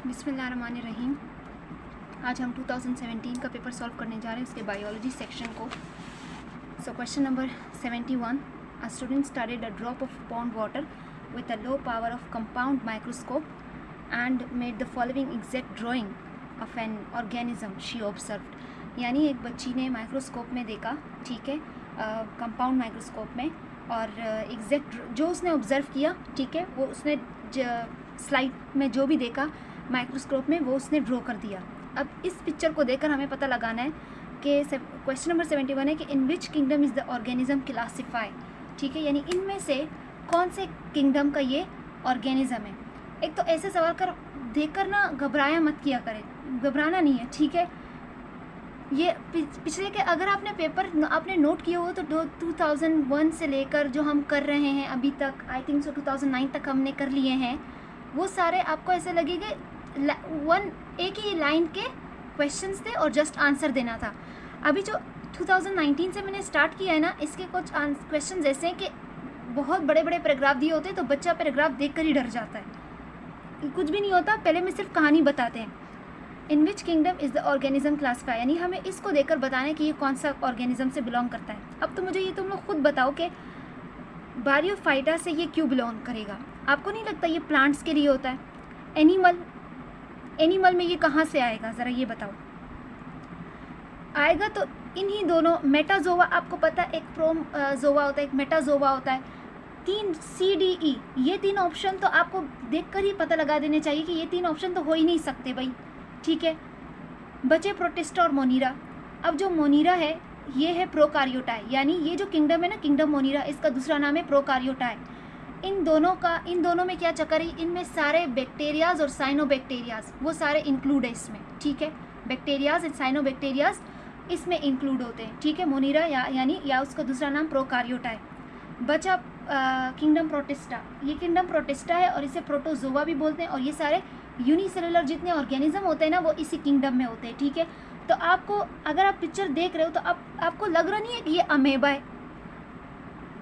बिस्मिल्लाहिर्रहमानिर्रहीम। आज हम 2017 का पेपर सॉल्व करने जा रहे हैं, उसके बायोलॉजी सेक्शन को। So question number 71, a student studied a drop of pond water with a low power of compound microscope and made the following exact drying of an organism she observed. यानी एक बच्ची ने microscope में देखा, ठीक है, compound microscope में, और एग्जैक्ट जो उसने ऑब्ज़र्व किया, ठीक है, वो उसने स्लाइड में जो भी देखा माइक्रोस्कोप में वो उसने ड्रॉ कर दिया। अब इस पिक्चर को देखकर हमें पता लगाना है कि क्वेश्चन नंबर 71 है कि in which kingdom is the organism classify, ठीक है, यानी इनमें से कौन से किंगडम का ये ऑर्गेनिज्म है। एक तो ऐसे सवाल कर देखकर ना घबराया मत किया करें, घबराना नहीं है, ठीक है। ये पिछले के अगर आपने पेपर आपने नोट किया हो तो 2001 से लेकर जो हम कर रहे हैं अभी तक, आई थिंक सो 2009 तक हमने कर लिए हैं, वो सारे आपको ऐसे लगेंगे एक ही लाइन के क्वेश्चंस थे और जस्ट आंसर देना था। अभी जो 2019 से मैंने स्टार्ट किया है ना, इसके कुछ क्वेश्चंस ऐसे हैं कि बहुत बड़े बड़े पैराग्राफ दिए होते हैं तो बच्चा पैराग्राफ देखकर ही डर जाता है। कुछ भी नहीं होता, पहले मैं सिर्फ कहानी बताते हैं। In which kingdom is the organism classify, यानी हमें इसको देखकर बताना है कि ये कौन सा ऑर्गेनिज्म से बिलोंग करता है। अब तो मुझे ये तुम लोग खुद बताओ कि बारियोफाइटा से ये क्यों बिलोंग करेगा। आपको नहीं लगता ये प्लांट्स के लिए होता है? एनिमल में ये कहाँ से आएगा, ज़रा ये बताओ। आएगा तो इन्हीं दोनों मेटाजोवा, आपको पता है एक प्रोमोजोवा होता है, एक मेटाजोवा होता है। 3 CDE, ये 3 ऑप्शन तो आपको देखकर ही पता लगा देने चाहिए कि ये 3 ऑप्शन तो हो ही नहीं सकते भाई, ठीक है। बचे प्रोटिस्टा और मोनीरा। अब जो मोनीरा है ये है प्रोकार्योटाई, यानी ये जो किंगडम है ना, किंगडम मोनीरा, इसका दूसरा नाम है प्रोकार्योटाई। इन दोनों में क्या चक्कर है, इनमें सारे बैक्टीरियाज और साइनोबैक्टीरियाज वो सारे इंक्लूड है इसमें, ठीक है। बैक्टीरियाज एंड साइनोबैक्टीरियाज इसमें इंक्लूड होते हैं, ठीक है। मोनीरा या उसका दूसरा नाम प्रोकार्योटाई। बचा किंगडम प्रोटिस्टा। ये किंगडम प्रोटिस्टा है और इसे प्रोटोजोआ भी बोलते हैं, और ये सारे यूनिसेलुलर जितने ऑर्गेनिज्म होते हैं ना वो इसी किंगडम में होते हैं, ठीक है। तो आपको अगर आप पिक्चर देख रहे हो तो आपको लग रहा नहीं है कि ये अमेबा है।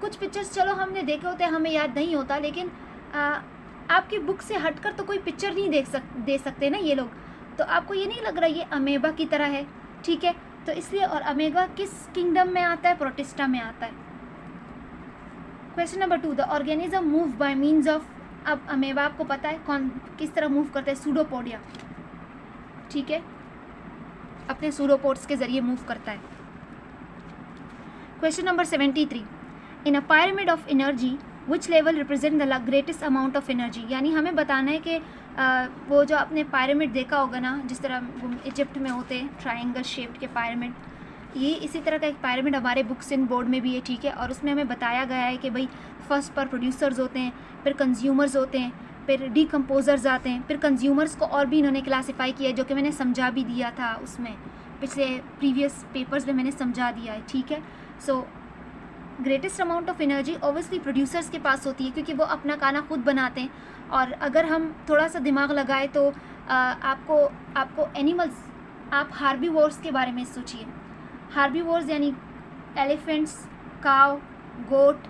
कुछ पिक्चर्स चलो हमने देखे होते हैं, हमें याद नहीं होता, लेकिन आपकी बुक से हटकर तो कोई पिक्चर नहीं दे सकते ना ये लोग। तो आपको ये नहीं लग रहा ये अमेबा की तरह है, ठीक है। तो इसलिए, और अमेबा किस किंगडम में आता है? प्रोटिस्टा में आता है। Question number 2, the organism move by means of. अब अमेबा आपको पता है कौन किस तरह मूव करता है? सूडोपोडिया, ठीक है, अपने सूडोपोड्स के जरिए मूव करता है। Question number 73, in a pyramid of energy which level represent the greatest amount of energy, यानी हमें बताना है कि वो जो आपने पायरामिड देखा होगा ना, जिस तरह इजिप्ट में होते हैं ट्रायंगल शेप्ड के पायरामिड, ये इसी तरह का एक पायरामिड हमारे बुक्स इन बोर्ड में भी है, ठीक है। और उसमें हमें बताया गया है कि भाई फर्स्ट पर प्रोड्यूसर्स होते हैं, फिर कंज्यूमर्स होते हैं, फिर डीकम्पोजर्स आते हैं, फिर कंज्यूमर्स को और भी इन्होंने क्लासीफाई किया है, जो कि मैंने समझा भी दिया था उसमें, पिछले प्रीवियस पेपर्स में मैंने समझा दिया है, ठीक है। सो greatest amount of energy obviously producers के पास होती है, क्योंकि वो अपना खाना खुद बनाते हैं। और अगर हम थोड़ा सा दिमाग लगाए तो आपको एनिमल्स, आप हार्बीवोर्स के बारे में सोचिए। हार्बीवोर्स यानी एलिफेंट्स, काव, गोट,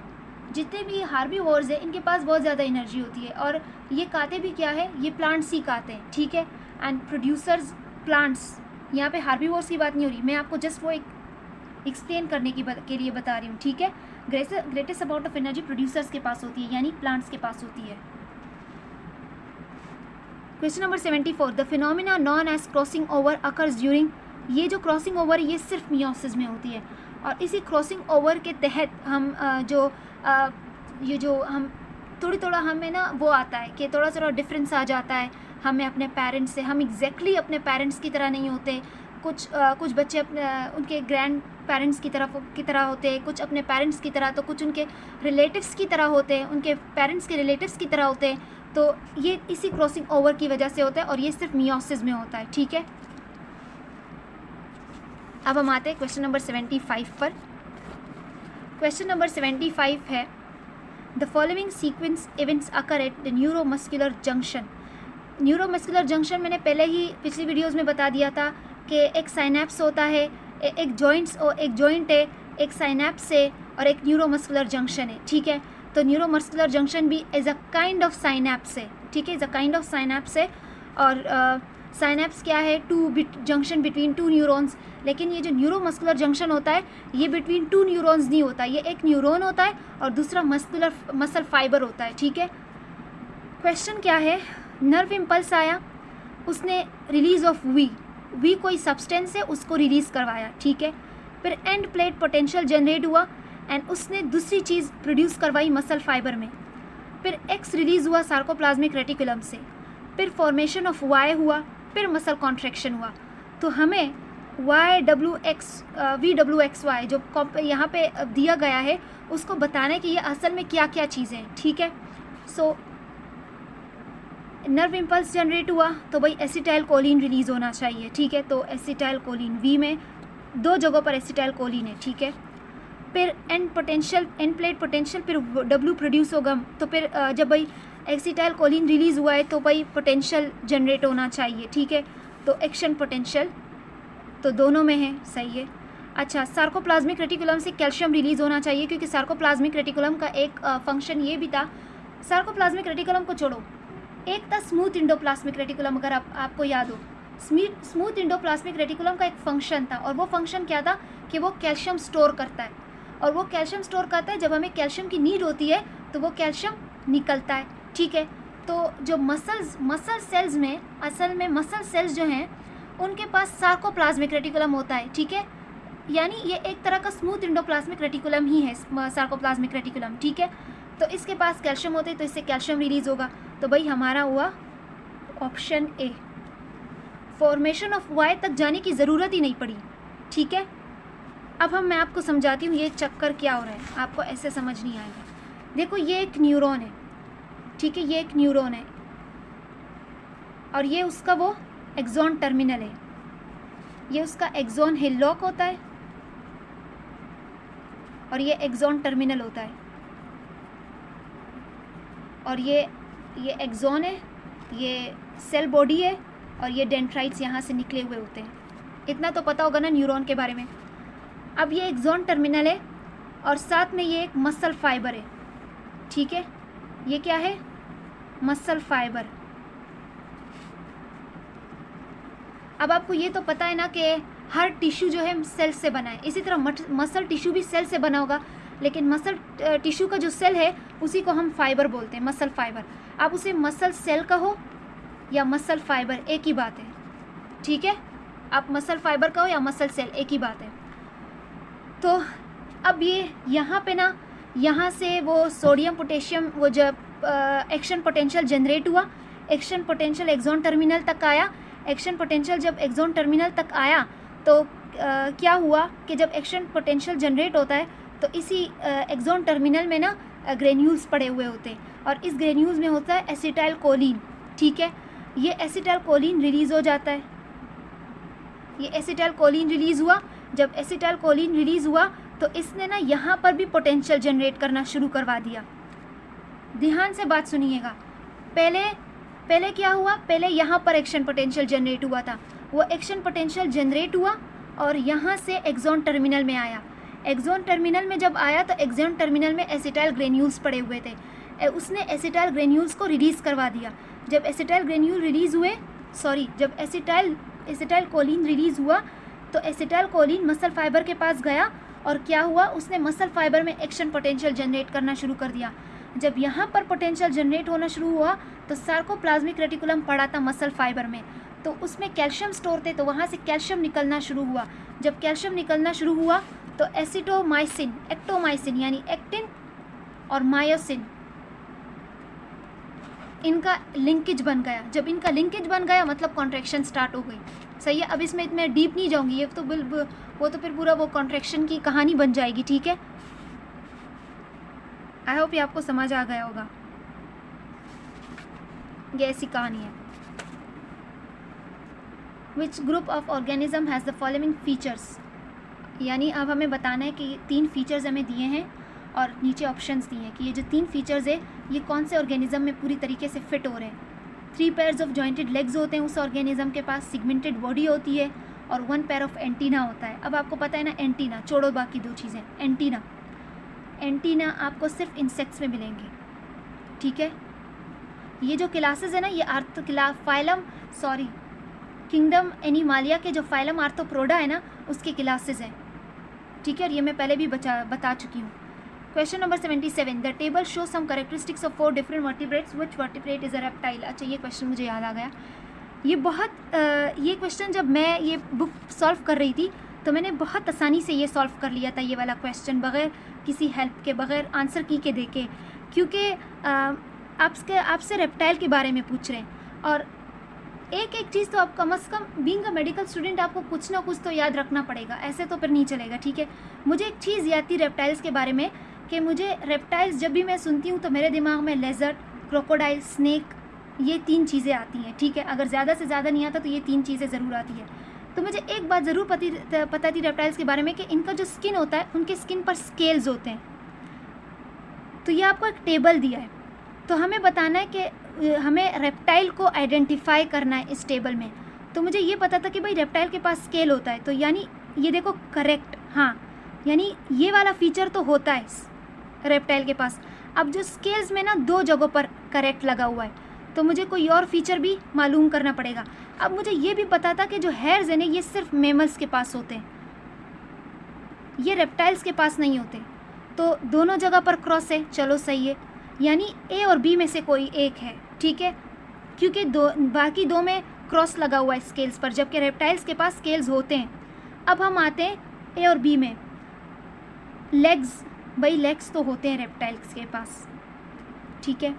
जितने भी हार्बीवोर्स हैं इनके पास बहुत ज़्यादा एनर्जी होती है, और ये खाते भी क्या है, ये प्लांट्स ही खाते हैं, ठीक है। एंड प्रोड्यूसर्स प्लांट्स, यहाँ पे हार्बीवोर्स की बात नहीं हो रही, मैं आपको जस्ट वो एक एक्सप्लेन करने के लिए बता रही हूँ, ठीक है। Greatest amount of energy producers के पास होती है, यानी प्लांट्स के पास होती है। Question number 74, the phenomena known as crossing over occurs during. ये जो क्रॉसिंग ओवर ये सिर्फ मियोसिस में होती है, और इसी क्रॉसिंग ओवर के तहत हम ये जो हम थोड़ा हमें ना वो आता है कि थोड़ा डिफरेंस आ जाता है हमें अपने पेरेंट्स से। हम एग्जैक्टली अपने पेरेंट्स की तरह नहीं होते। कुछ बच्चे अपने उनके ग्रैंड पेरेंट्स की तरह होते हैं, कुछ अपने पेरेंट्स की तरह, तो कुछ उनके रिलेटिव्स की तरह होते हैं, उनके पेरेंट्स के रिलेटिव्स की तरह होते हैं। तो ये इसी क्रॉसिंग ओवर की वजह से होता है, और ये सिर्फ मियोसिस में होता है, ठीक है। अब हम आते हैं क्वेश्चन नंबर 75 पर। क्वेश्चन नंबर 75 है, the following sequence events occur at the neuromuscular junction. Neuromuscular junction मैंने पहले ही पिछली वीडियोज़ में बता दिया था कि एक साइनेप्स होता है, एक जॉइंट है, एक साइनेप्स है, और एक न्यूरोमस्कुलर जंक्शन है, ठीक है। तो न्यूरोमस्कुलर जंक्शन भी is a kind of synapse है, ठीक है, is a kind of synapse है। और साइनेप्स क्या है, जंक्शन बिटवीन टू न्यूरॉन्स। लेकिन ये जो न्यूरोमस्कुलर जंक्शन होता है ये बिटवीन टू न्यूरॉन्स नहीं होता, ये एक न्यूरॉन होता है और दूसरा मसल फाइबर होता है, ठीक है। क्वेश्चन क्या है, नर्व इम्पल्स आया, उसने रिलीज ऑफ वी कोई सब्सटेंस है उसको रिलीज़ करवाया, ठीक है। फिर एंड प्लेट पोटेंशियल जनरेट हुआ एंड उसने दूसरी चीज़ प्रोड्यूस करवाई मसल फाइबर में। फिर एक्स रिलीज़ हुआ सार्कोप्लाज्मिक रेटिकुलम से, फिर फॉर्मेशन ऑफ वाई हुआ, फिर मसल कॉन्ट्रैक्शन हुआ। तो हमें VWXY जो यहाँ पे दिया गया है उसको बताने कि ये असल में क्या क्या चीज़ें हैं, ठीक है। सो नर्व इम्पल्स जनरेट हुआ तो भाई एसिटाइल कोलिन रिलीज़ होना चाहिए, ठीक है। तो एसिटाइल कोलिन वी में 2 जगहों पर एसिटाइल कोलिन है, ठीक है। फिर एंड प्लेट पोटेंशियल, फिर W प्रोड्यूस होगा। तो फिर जब भाई एसिटाइल कोलिन रिलीज़ हुआ है तो भाई पोटेंशियल जनरेट होना चाहिए, ठीक है। तो एक्शन पोटेंशियल तो दोनों में है, सही है। अच्छा, सार्कोप्लाज्मिक रेटिकुलम से कैल्शियम रिलीज़ होना चाहिए क्योंकि सार्कोप्लाज्मिक रेटिकुलम का एक फंक्शन ये भी था। सार्कोप्लाज्मिक रेटिकुलम को छोड़ो, एक था स्मूथ इंडोप्लाज्मिक रेटिकुलम, अगर आपको याद हो। स्मूथ इंडोप्लाज्मिक रेटिकुलम का एक फंक्शन था और वो फंक्शन क्या था कि वो कैल्शियम स्टोर करता है, और वो कैल्शियम स्टोर करता है जब हमें कैल्शियम की नीड होती है तो वो कैल्शियम निकलता है, ठीक है। तो जो मसल सेल्स में, असल में मसल सेल्स जो हैं उनके पास सार्कोप्लाज्मिक रेटिकुलम होता है, ठीक है। यानी ये एक तरह का स्मूथ इंडोप्लाज्मिक रेटिकुलम ही है सार्कोप्लाज्मिक रेटिकुलम, ठीक है। तो इसके पास कैल्शियम होते हैं तो इससे कैल्शियम रिलीज़ होगा। तो भाई हमारा हुआ option A. Formation of Y तक जाने की ज़रूरत ही नहीं पड़ी, ठीक है। अब मैं आपको समझाती हूँ ये चक्कर क्या हो रहा है, आपको ऐसे समझ नहीं आएगा। देखो ये एक न्यूरॉन है, ठीक है, ये एक न्यूरॉन है और ये उसका वो एक्सॉन टर्मिनल है, ये उसका एक्सॉन हिल्लॉक होता है और ये एक्सॉन टर्मिनल होता है, और ये एक्सॉन है, ये सेल बॉडी है और ये डेंड्राइट्स यहाँ से निकले हुए होते हैं। इतना तो पता होगा ना न्यूरॉन के बारे में। अब ये एक्सॉन टर्मिनल है और साथ में ये एक मसल फाइबर है, ठीक है। ये क्या है, मसल फाइबर। अब आपको ये तो पता है ना कि हर टिश्यू जो है सेल से बना है, इसी तरह मसल टिश्यू भी सेल से बना होगा, लेकिन मसल टिश्यू का जो सेल है उसी को हम फाइबर बोलते हैं, मसल फाइबर। आप उसे मसल सेल कहो या मसल फाइबर, एक ही बात है, ठीक है। आप मसल फाइबर कहो या मसल सेल, एक ही बात है। तो अब ये यहाँ पे ना, यहाँ से वो सोडियम पोटेशियम, वो जब एक्शन पोटेंशियल जनरेट हुआ, एक्शन पोटेंशियल एक्सॉन टर्मिनल तक आया। एक्शन पोटेंशियल जब एक्सॉन टर्मिनल तक आया तो क्या हुआ कि जब एक्शन पोटेंशियल जनरेट होता है तो इसी एक्सॉन टर्मिनल में ना ग्रेन्यूल्स पड़े हुए होते हैं और इस ग्रेन्यूल्स में होता है एसिटाइल कोलिन, ठीक है। ये एसिटाइल कोलिन रिलीज़ हो जाता है, ये एसिटाइल कोलिन रिलीज़ हुआ। जब एसिटाइल कोलिन रिलीज़ हुआ तो इसने ना यहाँ पर भी पोटेंशियल जनरेट करना शुरू करवा दिया। ध्यान से बात सुनिएगा। पहले क्या हुआ, पहले यहाँ पर एक्शन पोटेंशियल जनरेट हुआ था, वो एक्शन पोटेंशियल जनरेट हुआ और यहाँ से एक्सॉन टर्मिनल में आया। एक्सॉन टर्मिनल में जब आया तो एक्सॉन टर्मिनल में एसिटाइल ग्रेन्यूल्स पड़े हुए थे, उसने एसिटाइल ग्रेन्यूल्स को रिलीज़ करवा दिया। जब एसिटाइल ग्रेन्यूल रिलीज़ हुए, जब एसिटाइल कोलिन रिलीज़ हुआ तो एसिटाइल कोलिन मसल फाइबर के पास गया और क्या हुआ, उसने मसल फाइबर में एक्शन पोटेंशियल जनरेट करना शुरू कर दिया। जब यहाँ पर पोटेंशियल जनरेट होना शुरू हुआ तो सार्कोप्लाज्मिक रेटिकुलम पड़ा था मसल फाइबर में, तो उसमें कैल्शियम स्टोर थे, तो वहाँ से कैल्शियम निकलना शुरू हुआ। जब कैल्शियम निकलना शुरू हुआ तो एसिटोमाइसिन, एक्टोमाइसिन यानी एक्टिन और मायोसिन, इनका लिंकेज बन गया। जब इनका लिंकेज बन गया मतलब कॉन्ट्रैक्शन स्टार्ट हो गई, सही है। अब इसमें मैं डीप नहीं जाऊंगी, ये तो वो तो फिर पूरा वो कॉन्ट्रैक्शन की कहानी बन जाएगी, ठीक है। आई होप ये आपको समझ आ गया होगा, ये ऐसी कहानी है। Which group of organism has the following features, यानी अब हमें बताना है कि 3 फीचर्स हमें दिए हैं और नीचे ऑप्शंस दिए हैं कि ये जो 3 फीचर्स है ये कौन से ऑर्गेनिज्म में पूरी तरीके से फिट हो रहे हैं। 3 पेयर्स ऑफ जॉइंटेड लेग्स होते हैं उस ऑर्गेनिज्म के पास, सिगमेंटेड बॉडी होती है और 1 पेयर ऑफ एंटीना होता है। अब आपको पता है ना एंटीना, छोड़ो बाकी 2 चीज़ें। एंटीना आपको सिर्फ इंसेक्ट्स में मिलेंगे, ठीक है। ये जो क्लासेस है ना, ये फाइलम सॉरी, किंगडम एनिमालिया के जो फाइलम आर्थ्रोपोडा है ना, उसके क्लासेस हैं, ठीक है, और ये मैं पहले भी बता चुकी हूँ। Question number 77, the table show some characteristics of 4 different vertebrates, which vertebrate is a reptile. अच्छा, ये क्वेश्चन मुझे याद आ गया। ये क्वेश्चन जब मैं ये बुक सॉल्व कर रही थी तो मैंने बहुत आसानी से ये सॉल्व कर लिया था, ये वाला क्वेश्चन, बग़ैर किसी हेल्प के, बग़ैर आंसर की के देखे, क्योंकि आपसे रेप्टाइल के बारे में पूछ रहे हैं। और एक एक चीज़ तो आप कम से कम बीइंग अ मेडिकल स्टूडेंट आपको कुछ ना कुछ तो याद रखना पड़ेगा, ऐसे तो फिर नहीं चलेगा, ठीक है। मुझे एक चीज़ याद थी रेप्टाइल्स के बारे में कि मुझे रेप्टाइल्स जब भी मैं सुनती हूँ तो मेरे दिमाग में लेज़र्ड, क्रोकोडाइल, स्नेक, ये 3 चीज़ें आती हैं, ठीक है। अगर ज़्यादा से ज़्यादा नहीं आता तो ये 3 चीज़ें ज़रूर आती है। तो मुझे एक बात ज़रूर पता थी रेप्टाइल्स के बारे में कि इनका जो स्किन होता है, उनके स्किन पर स्केल्स होते हैं। तो ये आपको एक टेबल दिया है, तो हमें बताना है कि हमें रेप्टाइल को आइडेंटिफाई करना है इस टेबल में। तो मुझे ये पता था कि भाई रेप्टाइल के पास स्केल होता है, तो यानी ये देखो करेक्ट, हाँ, यानी ये वाला फीचर तो होता है रेप्टाइल के पास। अब जो स्केल्स में ना 2 जगहों पर करेक्ट लगा हुआ है, तो मुझे कोई और फीचर भी मालूम करना पड़ेगा। अब मुझे ये भी पता था कि जो हेयर्स हैं ना, ये सिर्फ मेमल्स के पास होते हैं, ये रेप्टाइल्स के पास नहीं होते। तो दोनों जगह पर क्रॉस है, चलो सही है, यानी ए और बी में से कोई एक है, ठीक है, क्योंकि बाकी 2 में क्रॉस लगा हुआ है स्केल्स पर, जबकि रेप्टाइल्स के पास स्केल्स होते हैं। अब हम आते हैं ए और बी में। लेग्स, भाई लेग्स तो होते हैं रेप्टाइल्स के पास, ठीक है।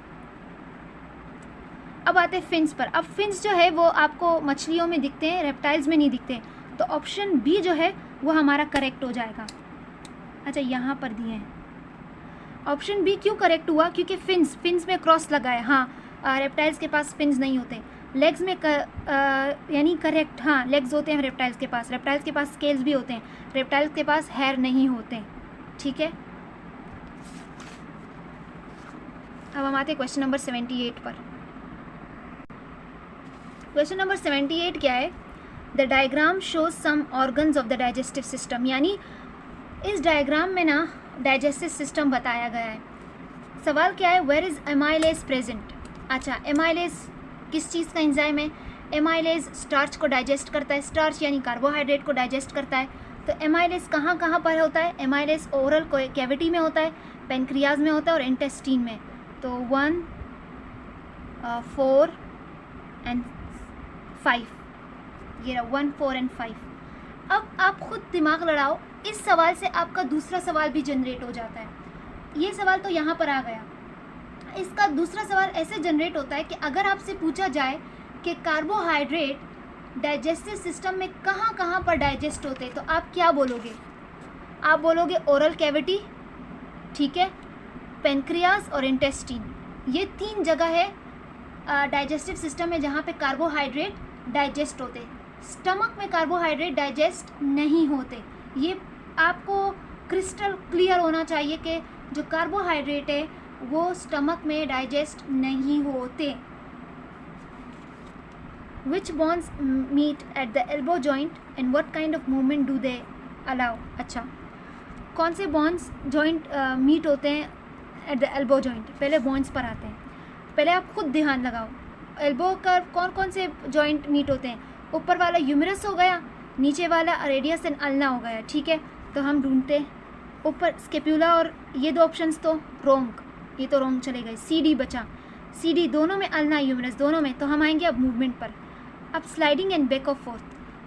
अब आते हैं फिन्स पर। अब फिन्स जो है वो आपको मछलियों में दिखते हैं, रेप्टाइल्स में नहीं दिखते, तो ऑप्शन बी जो है वो हमारा करेक्ट हो जाएगा। अच्छा, यहाँ पर दिए हैं ऑप्शन बी, क्यों करेक्ट हुआ? क्योंकि फिन्स में क्रॉस लगा है, हाँ, रेप्टाइल्स के पास फिन्स नहीं होते। लेग्स में यानी करेक्ट, हाँ, लेग्स होते हैं रेप्टाइल्स के पास स्केल्स भी होते हैं, रेप्टाइल्स के पास हेयर नहीं होते, ठीक है। अब हम आते हैं क्वेश्चन नंबर 78 पर। क्वेश्चन नंबर 78 क्या है? The diagram shows some organs of the digestive system, यानी इस डायग्राम में ना डाइजेस्टिव सिस्टम बताया गया है। सवाल क्या है? Where is amylase present. अच्छा, एमाइलेज किस चीज़ का एंजाइम है? एमाइलेज स्टार्च को डाइजेस्ट करता है, स्टार्च यानी कार्बोहाइड्रेट को डाइजेस्ट करता है। तो एमाइलेज कहाँ कहाँ पर होता है? एमाइलेज ओरल कैविटी में होता है, पेनक्रियाज में होता है और इंटेस्टीन में। तो 1, 4 एंड 5, ये रहा 1, 4 एंड 5। अब आप खुद दिमाग लड़ाओ, इस सवाल से आपका दूसरा सवाल भी जनरेट हो जाता है। ये सवाल तो यहाँ पर आ गया, इसका दूसरा सवाल ऐसे जनरेट होता है कि अगर आपसे पूछा जाए कि कार्बोहाइड्रेट डाइजेस्टिव सिस्टम में कहाँ कहाँ पर डाइजेस्ट होते हैं, तो आप क्या बोलोगे? आप बोलोगे ओरल कैविटी, ठीक है, पेनक्रियाज और इंटेस्टीन, ये 3 जगह है डाइजेस्टिव सिस्टम में जहाँ पे कार्बोहाइड्रेट डाइजेस्ट होते। स्टमक में कार्बोहाइड्रेट डाइजेस्ट नहीं होते, ये आपको क्रिस्टल क्लियर होना चाहिए कि जो कार्बोहाइड्रेट है वो स्टमक में डाइजेस्ट नहीं होते। Which bonds meet at the elbow joint and what kind of movement do they allow? अच्छा, कौन से बॉन्ड्स जॉइंट मीट होते हैं एट द एल्बो जॉइंट? पहले बॉन्ड्स पर आते हैं, पहले आप खुद ध्यान लगाओ। एल्बो का कौन कौन से जॉइंट मीट होते हैं? ऊपर वाला ह्यूमरस हो गया, नीचे वाला रेडियस एंड अल्ना हो गया, ठीक है। तो हम ढूंढते ऊपर स्केप्यूला, और ये 2 ऑप्शंस तो रोंग, ये तो रोंग चले गए। CD बचा, CD दोनों में, अल्ना ह्यूमरस दोनों में। तो हम आएंगे अब मूवमेंट पर। अब sliding and back of fourth,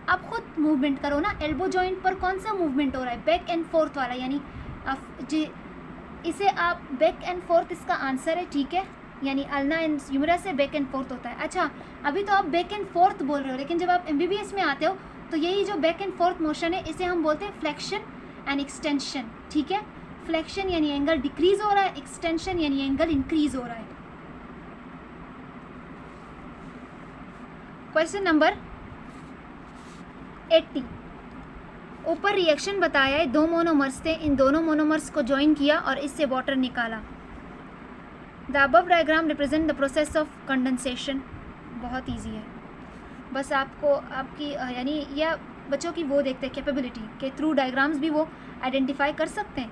आप खुद मूवमेंट करो ना। एल्बो जॉइंट पर कौन सा मूवमेंट हो रहा है? बैक एंड फोर्थ वाला, यानी इसे आप बैक एंड फोर्थ इसका आंसर है, ठीक है, यानी अल्ना एंड ह्यूमरस से बैक एंड फोर्थ होता है। अच्छा, अभी तो आप बैक एंड फोर्थ बोल रहे हो, लेकिन जब आप MBBS में आते हो तो यही जो बैक एंड फोर्थ मोशन है, इसे हम बोलते हैं फ्लेक्शन एंड एक्सटेंशन, ठीक है। फ्लेक्शन यानी एंगल डिक्रीज हो रहा है, एक्सटेंशन यानी एंगल इंक्रीज हो रहा है। क्वेश्चन नंबर 80, ऊपर रिएक्शन बताया है, 2 मोनोमर्स थे, इन दोनों मोनोमर्स को ज्वाइन किया और इससे वाटर निकाला। The above diagram represent the process of condensation. बहुत इजी है, बस आपको आपकी यानी यह बच्चों की वो देखते हैं कैपेबिलिटी के थ्रू डायग्राम्स भी वो आइडेंटिफाई कर सकते हैं।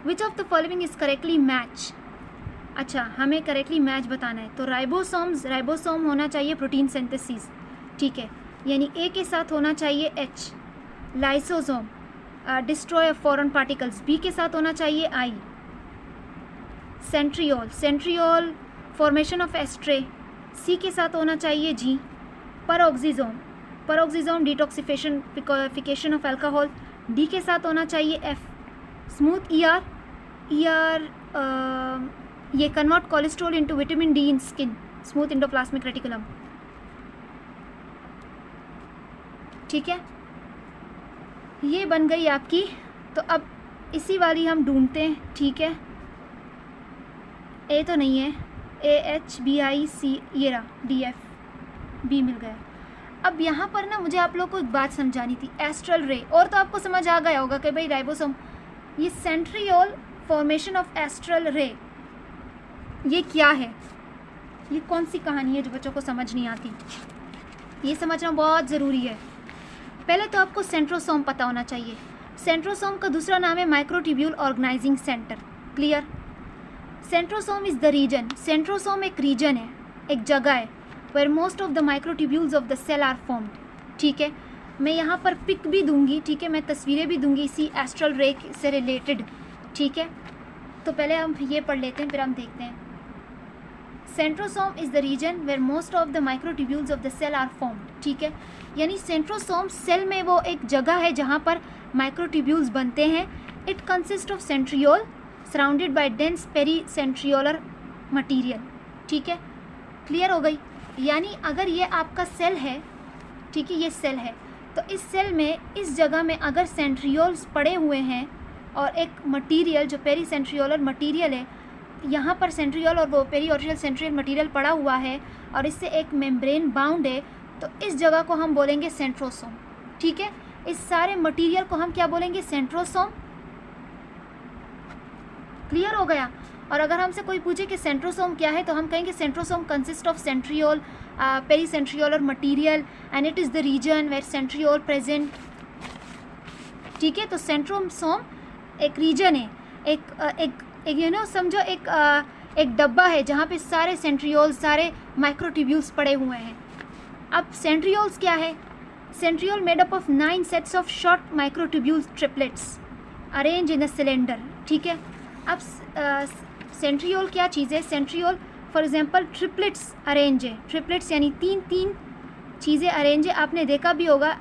Which of the following is correctly match. अच्छा, हमें करेक्टली मैच बताना है, तो राइबोसोम होना चाहिए प्रोटीन सिंथेसिस, ठीक है, यानी ए के साथ होना चाहिए H. Lysosome destroy of foreign particles, B के साथ होना चाहिए I. Centriole formation of aster, C के साथ होना चाहिए G. Peroxisome detoxification of alcohol, D के साथ होना चाहिए एफ। स्मूथ ईआर ये convert cholesterol into vitamin D in skin, smooth endoplasmic reticulum, ठीक है, ये बन गई आपकी। तो अब इसी वाली हम ढूंढते हैं, ठीक है, ए तो नहीं है, AHBIC, ये रहा DF, बी मिल गया। अब यहाँ पर ना मुझे आप लोग को एक बात समझानी थी, एस्ट्रल रे, और तो आपको समझ आ गया होगा कि भाई राइबोसोम, ये सेंट्रियोल फॉर्मेशन ऑफ एस्ट्रल रे ये क्या है, ये कौन सी कहानी है जो बच्चों को समझ नहीं आती, ये समझना बहुत ज़रूरी है। पहले तो आपको सेंट्रोसोम पता होना चाहिए। सेंट्रोसोम का दूसरा नाम है microtubule organising centre, clear. Centrosome is the region, centrosome एक रीजन है, एक जगह है where most of the microtubules of the cell are formed, ठीक है। मैं यहाँ पर पिक भी दूंगी, ठीक है, मैं तस्वीरें भी दूंगी इसी एस्ट्रल रे से रिलेटेड, ठीक है। तो पहले हम ये पढ़ लेते हैं, फिर हम देखते हैं। Centrosome is the region where most of the microtubules of the cell are formed, ठीक है, यानी सेंट्रोसोम सेल में वो एक जगह है जहाँ पर माइक्रोट्यूब्यूल्स बनते हैं। It consist of centriole surrounded by dense pericentriolar material, ठीक है, क्लियर हो गई। यानी अगर ये आपका सेल है, ठीक है, ये सेल है, तो इस सेल में इस जगह में अगर सेंट्रियोल्स पड़े हुए हैं और एक मटीरियल जो पेरीसेंट्रियोलर मटीरियल है, यहाँ पर सेंट्रियोल और वो पेरीऑर्टियल सेंट्रियल मटीरियल पड़ा हुआ है और इससे एक मेम्ब्रेन बाउंड है, तो इस जगह को हम बोलेंगे सेंट्रोसोम, ठीक है। इस सारे मटीरियल को हम क्या बोलेंगे, सेंट्रोसोम, क्लियर हो गया। और अगर हमसे कोई पूछे कि सेंट्रोसोम क्या है, तो हम कहेंगे centrosome consist of centriole pericentriolar material and it is the region where centriole present, ठीक है। तो सेंट्रोसोम एक रीजन है, एक समझो एक डब्बा है जहाँ पे सारे सेंट्रियोल्स, सारे माइक्रोट्यूब्यूल्स पड़े हुए हैं। अब सेंट्रियोल्स क्या है, centriole made up of 9 sets of short microtubules triplets arrange in a cylinder, ठीक है। अब सेंट्रियोल क्या चीज़ है, centriole for example triplets arrange है, ट्रिपलेट्स यानी तीन चीज़ें अरेंज है। आपने देखा भी होगा,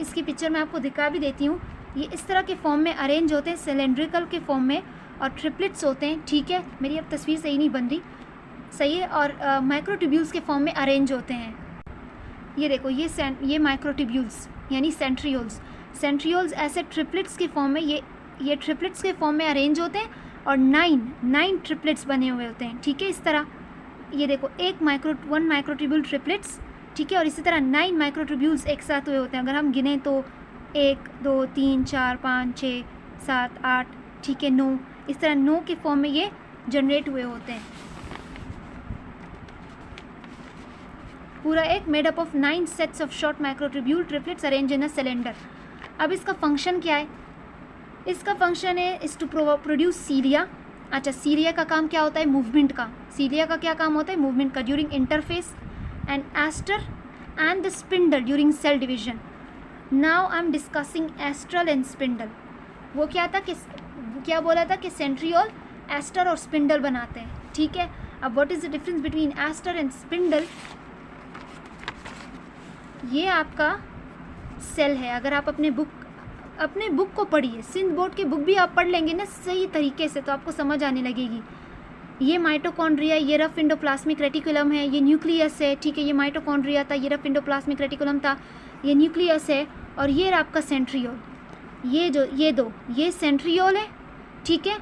इसकी पिक्चर मैं आपको दिखा भी देती हूँ, ये इस तरह के फॉर्म में अरेंज होते हैं, सिलेंड्रिकल के फॉर्म में, और ट्रिपलेट्स होते हैं, ठीक है। मेरी अब तस्वीर सही नहीं बन रही, सही है। और माइक्रोट्यूब्यूल्स के फॉर्म में अरेंज होते हैं। ये देखो, ये माइक्रोट्यूब्यूल्स यानी सेंट्रियोल्स ऐसे ट्रिपलेट्स के फॉर्म में, ये ट्रिपलेट्स के फॉर्म में अरेंज होते हैं और 9 ट्रिपलेट्स बने हुए होते हैं, ठीक है। इस तरह ये देखो, 1 माइक्रोट्यूब्यूल ट्रिपलेट्स, ठीक है, और इसी तरह 9 माइक्रोट्यूब्यूल्स एक साथ हुए होते हैं। अगर हम गिने तो 1 2 3 4 5 6 7 8, ठीक है, 9, इस तरह 9 के फॉर्म में ये जनरेट हुए होते हैं। पूरा एक made up of 9 sets of short microtubule triplets arrange in a cylinder. अब इसका फंक्शन क्या है, इसका फंक्शन है इज टू प्रोड्यूस सीलिया। अच्छा, सीलिया का काम क्या होता है, मूवमेंट का। सीलिया का क्या काम होता है, मूवमेंट का, during interphase and aster and the spindle during cell division. Now I am discussing astral and spindle. वो क्या था कि क्या बोला था कि सेंट्रियोल एस्टर और स्पिंडल बनाते हैं, ठीक है। अब what is the difference between aster and spindle, ये आपका सेल है। अगर आप अपने बुक को पढ़िए, सिंध बोर्ड की बुक भी आप पढ़ लेंगे ना सही तरीके से, तो आपको समझ आने लगेगी। ये माइटोकॉन्ड्रिया, ये रफ एंडोप्लाज्मिक रेटिकुलम है, ये न्यूक्लियस है, ठीक है। ये माइटोकॉन्ड्रिया था, ये रफ एंडोप्लाज्मिक रेटिकुलम था, ये न्यूक्लियस है, और ये आपका सेंट्रियोल। ये सेंट्रियोल है, ठीक है।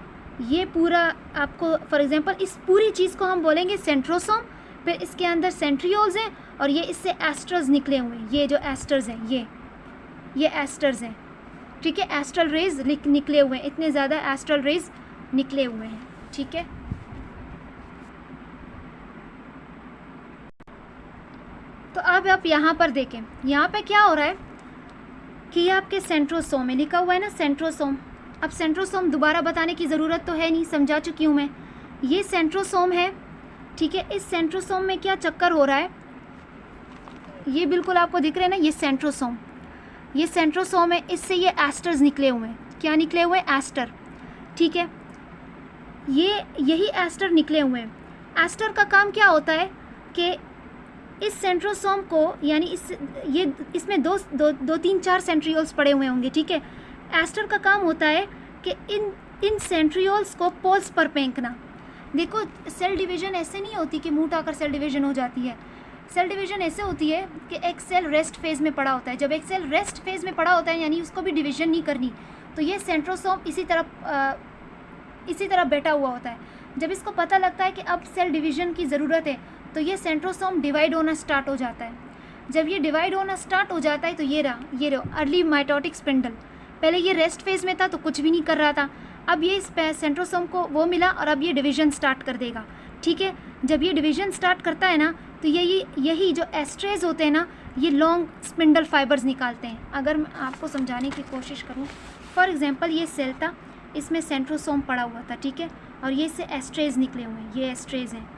ये पूरा आपको फॉर एग्जांपल इस पूरी चीज़ को हम बोलेंगे सेंट्रोसोम। फिर इसके अंदर सेंट्रियोल्स हैं और ये इससे एस्टर्स निकले हुए हैं। ये जो एस्टर्स हैं, ये एस्टर्स हैं, ठीक है। एस्ट्रल रेज निकले हुए हैं, इतने ज़्यादा एस्ट्रल रेज निकले हुए हैं, ठीक है। तो अब आप यहाँ पर देखें, यहाँ पे क्या हो रहा है कि ये आपके सेंट्रोसोम में लिखा हुआ है ना, सेंट्रोसोम। अब सेंट्रोसोम दोबारा बताने की ज़रूरत तो है नहीं, समझा चुकी हूँ मैं। ये सेंट्रोसोम है, ठीक है। इस सेंट्रोसोम में क्या चक्कर हो रहा है, ये बिल्कुल आपको दिख रहे हैं ना, ये सेंट्रोसोम है, इससे ये एस्टर्स निकले हुए हैं। क्या निकले हुए हैं? एस्टर, ठीक है। यही एस्टर निकले हुए हैं। एस्टर का काम क्या होता है कि इस सेंट्रोसोम को, यानी इसमें दो तीन चार सेंट्रियोल्स पड़े हुए होंगे, ठीक है। एस्टर का काम होता है कि इन सेंट्रियोल्स को पोल्स पर फेंकना। देखो, सेल डिवीज़न ऐसे नहीं होती कि मुंह उठाकर सेल डिवीज़न हो जाती है। सेल डिवीज़न ऐसे होती है कि एक सेल रेस्ट फेज़ में पड़ा होता है। जब एक सेल रेस्ट फेज़ में पड़ा होता है, यानी उसको भी डिवीज़न नहीं करनी, तो ये सेंट्रोसोम इसी तरह बैठा हुआ होता है। जब इसको पता लगता है कि अब सेल डिवीज़न की ज़रूरत है, तो ये सेंट्रोसोम डिवाइड होना स्टार्ट हो जाता है। जब ये डिवाइड होना स्टार्ट हो जाता है तो ये रहा अर्ली माइटोटिक स्पिंडल। पहले ये रेस्ट फेज़ में था तो कुछ भी नहीं कर रहा था, अब ये इस सेंट्रोसोम को वो मिला और अब ये डिवीज़न स्टार्ट कर देगा, ठीक है। जब ये डिवीज़न स्टार्ट करता है ना, तो यही जो एस्ट्रेज होते हैं ना, ये लॉन्ग स्पिंडल फाइबर्स निकालते हैं। अगर मैं आपको समझाने की कोशिश करूँ, फॉर एग्जांपल ये सेल था, इसमें सेंट्रोसोम पड़ा हुआ था, ठीक है, और ये इससे एस्ट्रेज निकले हुए हैं, ये एस्ट्रेज हैं।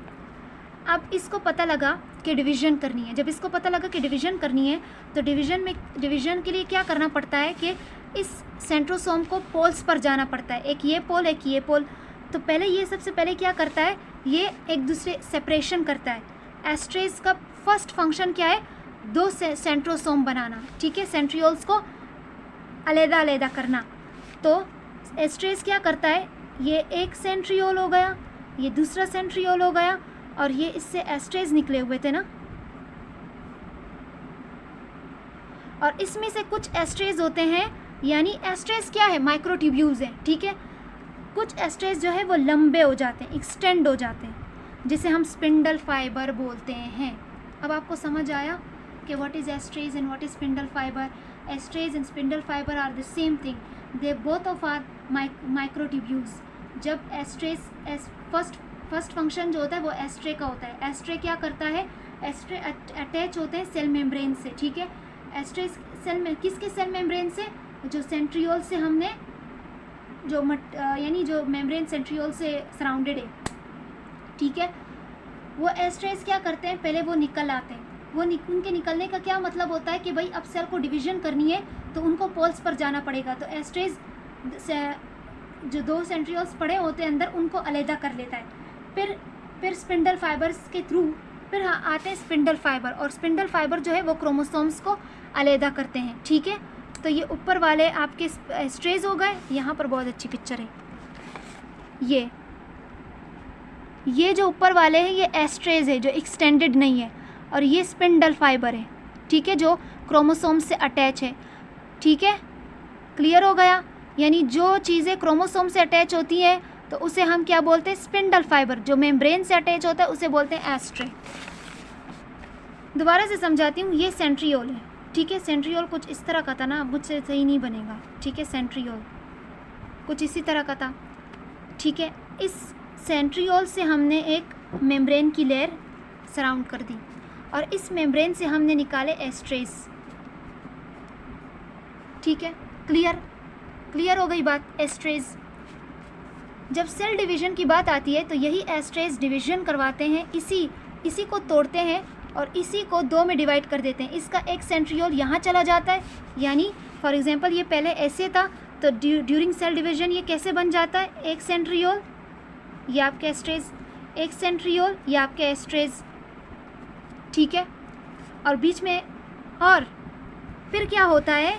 अब इसको पता लगा कि डिवीज़न करनी है। जब इसको पता लगा कि डिवीज़न करनी है, तो डिवीज़न के लिए क्या करना पड़ता है कि इस सेंट्रोसोम को पोल्स पर जाना पड़ता है, एक ये पोल, एक ये पोल। तो पहले ये सबसे पहले क्या करता है, ये एक दूसरे सेपरेशन करता है। एस्ट्रेज का फर्स्ट फंक्शन क्या है? दो सेंट्रोसोम बनाना, ठीक है, सेंट्रियोल्स को अलग-अलग करना। तो एस्ट्रेज क्या करता है, ये एक सेंट्रियोल हो गया, ये दूसरा सेंट्रियोल हो गया, और ये इससे एस्ट्रेज निकले हुए थे ना, और इसमें से कुछ एस्ट्रेज होते हैं, यानी एस्ट्रेज क्या है? माइक्रोट्यूब्यूल्स हैं, ठीक है। कुछ एस्ट्रेज जो है वो लंबे हो जाते हैं, एक्सटेंड हो जाते हैं, जिसे हम स्पिंडल फाइबर बोलते हैं। अब आपको समझ आया कि what is asters and what is spindle fibre. Asters and spindle fibre are the same thing, they both of are microtubules. जब एस्ट्रेज फर्स्ट फंक्शन जो होता है वो एस्ट्रे का होता है। एस्ट्रे क्या करता है? एस्ट्रे अटैच होते हैं सेल मेम्ब्रेन से, ठीक है। एस्ट्रे सेल में किसके सेल मेम्ब्रेन से? जो सेंट्रियोल से हमने यानी जो मेम्ब्रेन सेंट्रियोल से सराउंडेड है, ठीक है। वो एस्ट्रेज क्या करते हैं? पहले वो निकल आते हैं। उनके निकलने का क्या मतलब होता है कि भाई अब सेल को डिवीज़न करनी है तो उनको पोल्स पर जाना पड़ेगा। तो एस्ट्रेज जो दो सेंट्रियोल्स पड़े होते हैं अंदर, उनको अलहदा कर लेता है। फिर स्पिंडल फाइबर्स के थ्रू फिर आते हैं स्पिंडल फाइबर, और स्पिंडल फाइबर जो है वो क्रोमोसोम्स को अलहदा करते हैं, ठीक है। तो ये ऊपर वाले आपके एस्ट्रेज हो गए। यहाँ पर बहुत अच्छी पिक्चर है, ये जो ऊपर वाले हैं ये एस्ट्रेज है जो एक्सटेंडेड नहीं है, और ये स्पिंडल फाइबर है, ठीक है, जो क्रोमोसोम्स से अटैच है, ठीक है। क्लियर हो गया? यानी जो चीज़ें क्रोमोसोम से अटैच होती हैं तो उसे हम क्या बोलते हैं? Spindle fibre. जो मेम्ब्रेन से अटैच होता है उसे बोलते हैं एस्ट्रे। दोबारा से समझाती हूँ, ये सेंट्रियोल है, ठीक है। सेंट्रियोल कुछ इस तरह का था ना, मुझसे सही नहीं बनेगा, ठीक है। सेंट्रियोल कुछ इसी तरह का था, ठीक है। इस सेंट्रियोल से हमने एक मेम्ब्रेन की लेयर सराउंड कर दी, और इस मेम्ब्रेन से हमने निकाले एस्ट्रेज, ठीक है। क्लियर हो गई बात? एस्ट्रेज। जब सेल डिवीज़न की बात आती है तो यही एस्ट्रेज डिवीज़न करवाते हैं, इसी को तोड़ते हैं और इसी को दो में डिवाइड कर देते हैं। इसका एक सेंट्रियोल यहाँ चला जाता है, यानी फॉर एग्जांपल ये पहले ऐसे था, तो ड्यूरिंग सेल डिवीज़न ये कैसे बन जाता है? एक सेंट्रियोल, ये आपके एस्ट्रेज, एक सेंट्रियोल, ये आपके एस्ट्रेज, ठीक है। और बीच में, और फिर क्या होता है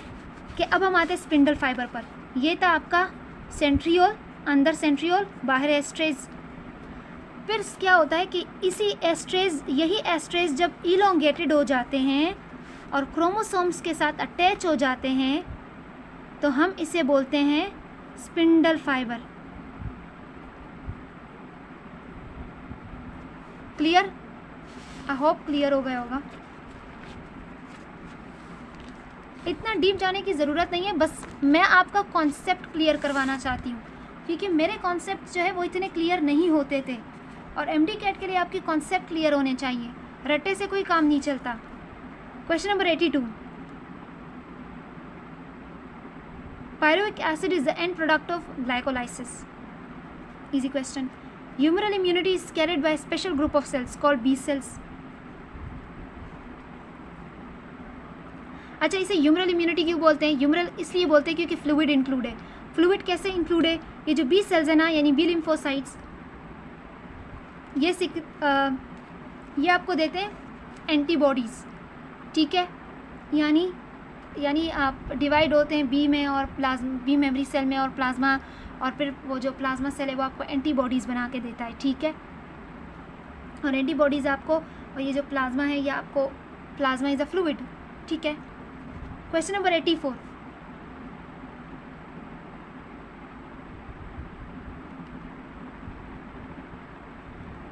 कि अब हम आते हैं स्पिंडल फाइबर पर। ये था आपका सेंट्रियोल, अंदर सेंट्रियोल, बाहर एस्ट्रेज। फिर क्या होता है कि यही एस्ट्रेज जब इलोंगेटेड हो जाते हैं और क्रोमोसोम्स के साथ अटैच हो जाते हैं, तो हम इसे बोलते हैं spindle fibre. Clear? I hope clear हो गया होगा। इतना डीप जाने की ज़रूरत नहीं है, बस मैं आपका कॉन्सेप्ट क्लियर करवाना चाहती हूँ, क्योंकि मेरे कॉन्सेप्ट जो है वो इतने क्लियर नहीं होते थे, और एमडी कैट के लिए आपकी कॉन्सेप्ट क्लियर होने चाहिए। रट्टे से कोई काम नहीं चलता। Question number 82, pyruvic acid is the end product of glycolysis. Easy question. Humoral immunity is carried by special group of cells called B cells. अच्छा, इसे ह्यूमरल इम्यूनिटी क्यों बोलते हैं? ह्यूमरल इसलिए बोलते हैं क्योंकि फ्लूइड इंक्लूड है। फ्लूइड कैसे इंक्लूड है? ये जो बी सेल्स है ना, यानी बी लिम्फोसाइट्स, ये आपको देते हैं एंटीबॉडीज़, ठीक है। यानी आप डिवाइड होते हैं बी में और बी मेमोरी सेल में और प्लाज्मा, और फिर वो जो प्लाज्मा सेल है वो आपको एंटीबॉडीज़ बना के देता है, ठीक है। और एंटीबॉडीज़ आपको, और ये जो प्लाज्मा है ये आपको, प्लाज्मा इज़ अ फ्लूइड, ठीक है। Question number 84।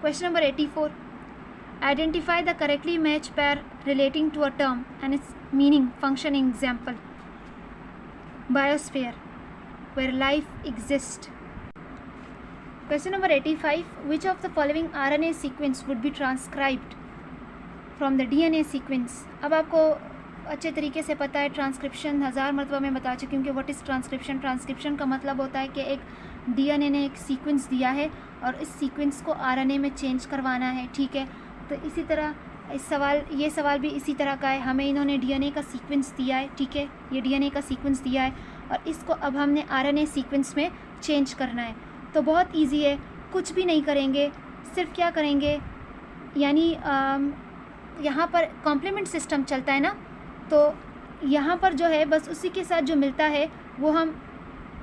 Question number 84. Identify the correctly matched pair relating to a term and its meaning, function. Example: biosphere, where life exists. Question number 85. Which of the following RNA sequence would be transcribed from the DNA sequence? अब आपको अच्छे तरीके से पता है transcription, 1000 मरतबा मैं बता चुकी हूँ कि व्हाट इज़ ट्रांसक्रिप्शन। ट्रांसक्रिप्शन का मतलब होता है कि एक डीएनए ने एक सीक्वेंस दिया है और इस सीक्वेंस को आरएनए में चेंज करवाना है, ठीक है। तो इसी तरह ये सवाल भी इसी तरह का है। हमें इन्होंने डीएनए का सीक्वेंस दिया है, ठीक है, ये डीएनए का सीक्वेंस दिया है और इसको अब हमने आरएनए सीक्वेंस में चेंज करना है। तो बहुत ईजी है, कुछ भी नहीं करेंगे, सिर्फ क्या करेंगे, यानी यहाँ पर कॉम्प्लीमेंट सिस्टम चलता है ना, तो यहाँ पर जो है बस उसी के साथ जो मिलता है वो हम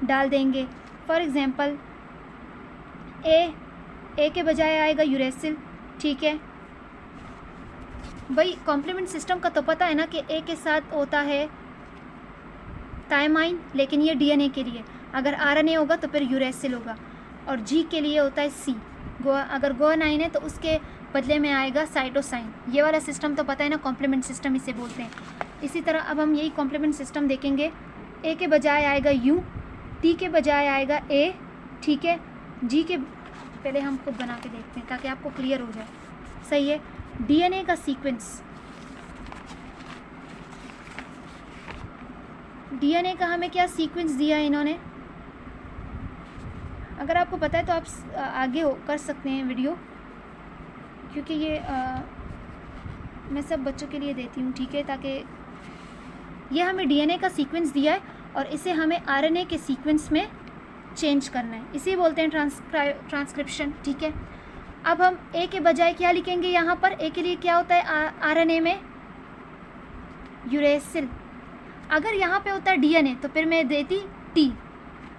डाल देंगे। फॉर एग्ज़ाम्पल ए के बजाय आएगा यूरेसिल, ठीक है। भाई कॉम्प्लीमेंट सिस्टम का तो पता है ना कि ए के साथ होता है थायमाइन, लेकिन ये डीएनए के लिए, अगर आरएनए होगा तो फिर यूरेसिल होगा, और जी के लिए होता है सी। अगर गुआनाइन है तो उसके बदले में आएगा साइटोसाइन। ये वाला सिस्टम तो पता है ना, कॉम्प्लीमेंट सिस्टम इसे बोलते हैं। इसी तरह अब हम यही कॉम्प्लीमेंट सिस्टम देखेंगे। ए के बजाय आएगा यू, टी के बजाय आएगा ए, ठीक है। जी के पहले हम खुद बना के देखते हैं ताकि आपको क्लियर हो जाए, सही है। डीएनए का सीक्वेंस, डीएनए का हमें क्या सीक्वेंस दिया है इन्होंने, अगर आपको पता है तो आप आगे कर सकते हैं वीडियो, क्योंकि ये मैं सब बच्चों के लिए देती हूँ, ठीक है, ताकि ये हमें डीएनए का सीक्वेंस दिया है और इसे हमें आरएनए के सीक्वेंस में चेंज करना है, इसे बोलते हैं ट्रांसक्रिप्शन, ठीक है। अब हम ए के बजाय क्या लिखेंगे यहाँ पर? ए के लिए क्या होता है आरएनए में? यूरेसिल। अगर यहाँ पे होता है डीएनए तो फिर मैं देती टी।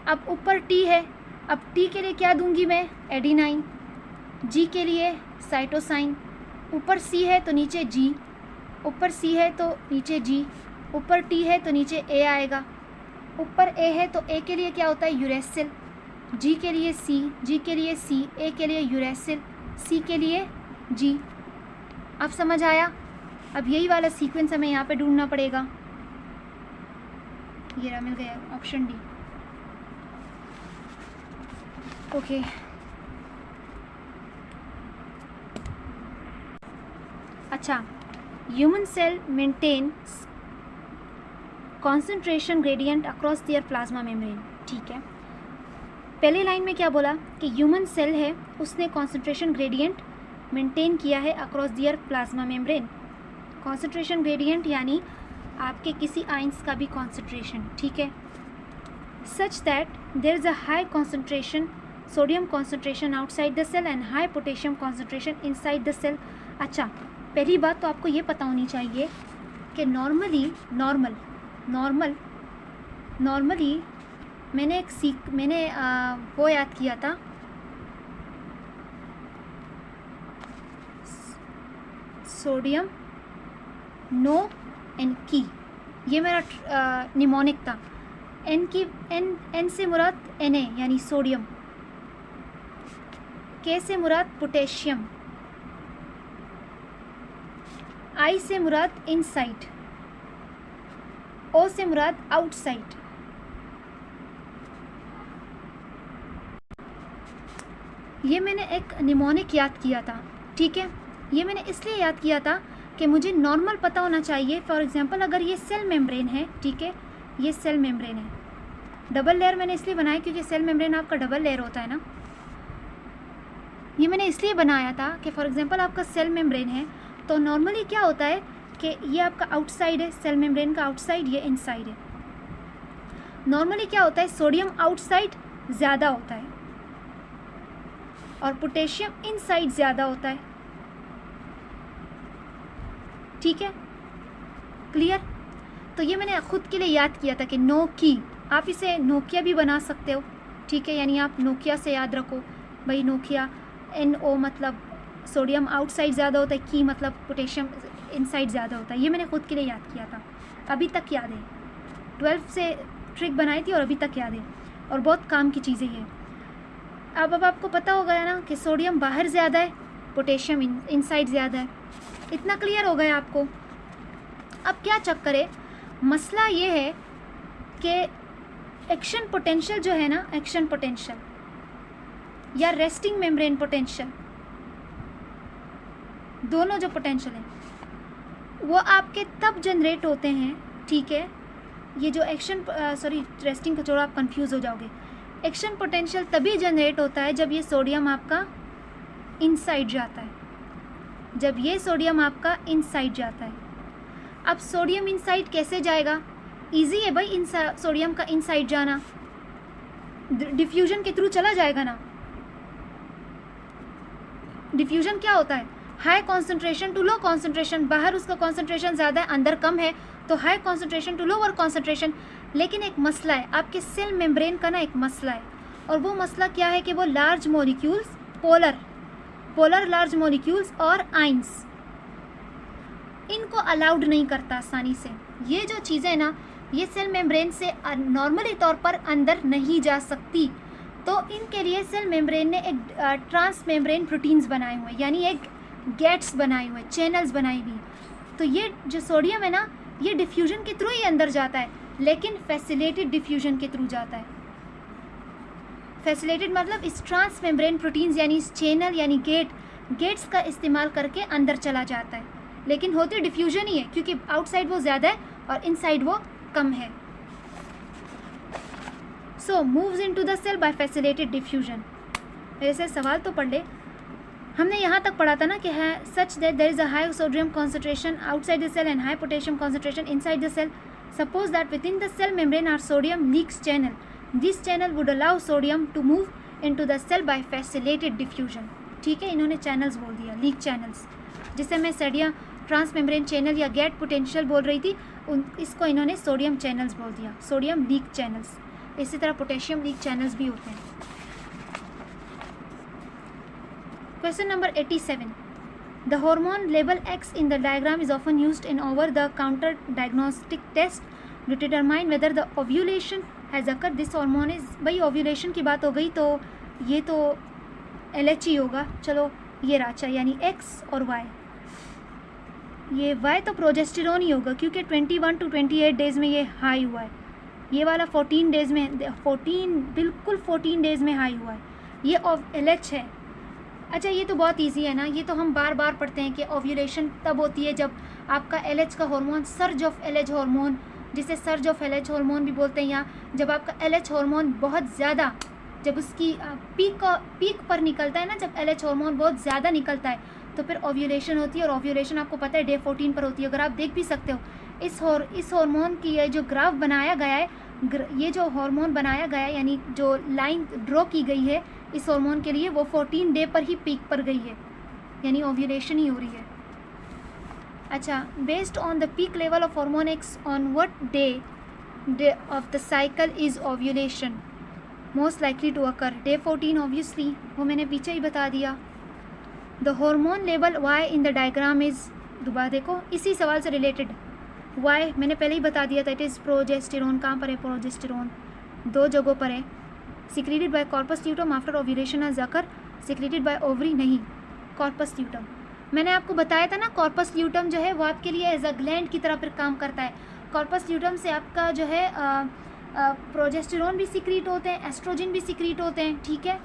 अब ऊपर टी है, अब टी के लिए क्या दूंगी मैं? एडिनाइन। जी के लिए साइटोसाइन। ऊपर सी है तो नीचे जी, ऊपर सी है तो नीचे जी, ऊपर टी है तो नीचे ए आएगा। ऊपर ए है तो ए के लिए क्या होता है? यूरेसिल। जी के लिए सी, जी के लिए सी, ए के लिए यूरेसिल, सी के लिए जी। अब समझ आया? अब यही वाला सीक्वेंस हमें यहाँ पे ढूंढना पड़ेगा। ये रहा, मिल गया, ऑप्शन डी। ओके, अच्छा, human cell maintain concentration gradient across their plasma membrane, ठीक है। पहली लाइन में क्या बोला कि ह्यूमन सेल है, उसने कॉन्सेंट्रेशन ग्रेडियंट मेंटेन किया है across their plasma membrane. Concentration gradient यानी आपके किसी आइंस का भी कॉन्सेंट्रेशन, ठीक है, such that there is a high concentration sodium concentration outside the cell and high potassium concentration inside the cell. अच्छा, पहली बात तो आपको ये पता होनी चाहिए कि नॉर्मली मैंने वो याद किया था, सोडियम नो एन की, ये मेरा निमोनिक था। एन की एन से मुराद Na यानी सोडियम, के से मुराद पोटेशियम, आई से मुराद इनसाइड, ओ से मुराद आउटसाइड। ये मैंने एक निमोनिक याद किया था, ठीक है। ये मैंने इसलिए याद किया था कि मुझे नॉर्मल पता होना चाहिए। फॉर एग्जांपल अगर ये सेल मेम्ब्रेन है, ठीक है, ये सेल मेम्ब्रेन है, डबल लेयर मैंने इसलिए बनाया क्योंकि सेल मेम्ब्रेन आपका डबल लेयर होता है ना। ये मैंने इसलिए बनाया था कि फॉर एग्जांपल आपका सेल मेम्ब्रेन है, तो नॉर्मली क्या होता है कि ये आपका आउटसाइड है, सेल मेम्ब्रेन का आउटसाइड, ये इनसाइड है। नॉर्मली क्या होता है, सोडियम आउटसाइड ज़्यादा होता है और पोटेशियम इनसाइड ज़्यादा होता है। ठीक है, क्लियर? तो ये मैंने खुद के लिए याद किया था कि नोकी, आप इसे नोकिया भी बना सकते हो। ठीक है, यानी आप नोकिया से याद रखो भाई, नोकिया NO मतलब सोडियम आउटसाइड ज़्यादा होता है, की मतलब पोटेशियम इनसाइड ज़्यादा होता है। ये मैंने खुद के लिए याद किया था, अभी तक याद है। 12 से ट्रिक बनाई थी और अभी तक याद है, और बहुत काम की चीज़ें ये। अब आपको पता हो गया ना कि सोडियम बाहर ज़्यादा है, पोटेशियम इनसाइड ज़्यादा है। इतना क्लियर हो गया आपको? अब क्या चक्कर है, मसला ये है कि एक्शन पोटेंशियल जो है ना, एक्शन पोटेंशियल या रेस्टिंग मेम्ब्रेन पोटेंशियल, दोनों जो पोटेंशियल हैं वो आपके तब जनरेट होते हैं। ठीक है, ये जो एक्शन रेस्टिंग का छोड़ो, आप कंफ्यूज हो जाओगे। एक्शन पोटेंशियल तभी जनरेट होता है जब ये सोडियम आपका इनसाइड जाता है, जब ये सोडियम आपका इनसाइड जाता है। अब सोडियम इनसाइड कैसे जाएगा? इजी है भाई, सोडियम का इनसाइड जाना डिफ्यूजन के थ्रू चला जाएगा ना। डिफ्यूजन क्या होता है? High concentration to low concentration, बाहर उसका कॉन्सेंट्रेशन ज़्यादा है, अंदर कम है, तो high concentration to lower concentration. लेकिन एक मसला है, आपके सेल मेम्ब्रेन का ना एक मसला है, और वो मसला क्या है कि वो large molecules, polar large molecules और आइंस, इनको अलाउड नहीं करता आसानी से। ये जो चीज़ें ना, ये सेल मेम्ब्रेन से नॉर्मली तौर पर अंदर नहीं जा सकती, तो इनके लिए सेल मेम्ब्रेन ने एक ट्रांस मेम्ब्रेन प्रोटीन्स बनाए हुए, यानी एक गेट्स बनाए हुए, चैनल्स बनाई हुई। तो ये जो सोडियम है ना, ये डिफ्यूजन के थ्रू ही अंदर जाता है, लेकिन फैसिलिटेड डिफ्यूजन के थ्रू जाता है। फैसिलिटेड मतलब इस ट्रांस मेम्ब्रेन प्रोटीन्स यानी इस चैनल यानी गेट्स का इस्तेमाल करके अंदर चला जाता है, लेकिन होती डिफ्यूजन ही है, क्योंकि आउटसाइड वो ज़्यादा है और इनसाइड वो कम है। So moves into the cell by facilitated diffusion. ऐसे सवाल तो पढ़ ले, हमने यहाँ तक पढ़ा था ना कि है such that there is a high sodium concentration outside the cell and high potassium concentration inside the cell. Suppose that within the cell membrane are sodium leaks channel, this channel would allow sodium to move into the cell by facilitated diffusion. ठीक है, इन्होंने channels बोल दिया, leak channels, जिसे मैं सेडिया trans membrane channel या gate potential बोल रही थी, इसको इन्होंने सोडियम चैनल्स बोल दिया, सोडियम लीक चैनल्स। इसी तरह पोटेशियम लीक चैनल्स भी होते हैं। Question number 87. The hormone label X in the diagram is often used in over-the-counter diagnostic test to determine whether the ovulation has occurred. This hormone is, भाई ovulation की बात हो गई तो ये तो LH ही होगा। चलो ये राचा यानी X और Y, ये Y तो प्रोजेस्टेरोन ही होगा, क्योंकि 21 to 28 डेज में ये हाई हुआ है। ये वाला 14 डेज में, 14 डेज में हाई हुआ है, ये LH है। अच्छा, ये तो बहुत इजी है ना, ये तो हम बार बार पढ़ते हैं कि ओव्यूलेशन तब होती है जब आपका LH का hormone, surge of LH hormone, जिसे सर्ज ऑफ LH हार्मोन भी बोलते हैं, या जब आपका LH हार्मोन बहुत ज़्यादा, जब उसकी पीक पर निकलता है ना, जब LH हार्मोन बहुत ज़्यादा निकलता है तो फिर ओव्यूलेशन होती है। और ओव्यूलेशन आपको पता है डे 14 पर होती है। अगर आप देख भी सकते हो इस हार्मोन की ये जो ग्राफ बनाया गया है, ये जो हार्मोन बनाया गया है, यानी जो लाइन ड्रॉ की गई है इस हार्मोन के लिए, वो 14 डे पर ही पीक पर गई है, यानी ओव्यूलेशन ही हो रही है। अच्छा, based on the peak level of hormone X on what day of the cycle is ovulation most likely to occur? Day 14 obviously, वो मैंने पीछे ही बता दिया। The hormone level Y in the diagram is, दोबारा देखो इसी सवाल से रिलेटेड, वाई मैंने पहले ही बता दिया था, इट इज़ प्रोजेस्टेरोन। कहाँ पर है प्रोजेस्टेरोन? दो जगहों पर है। Secreted by corpus luteum after ovulation as occur, secreted by ovary नहीं, कॉर्पस ल्यूटम। मैंने आपको बताया था ना, कॉर्पस ल्यूटम जो है वो आपके लिए एज अ ग्लैंड की तरह फिर काम करता है। कॉर्पस ल्यूटम से आपका जो है प्रोजेस्टेरोन भी सिक्रीट होते हैं, एस्ट्रोजन भी सिक्रीट होते हैं। ठीक है,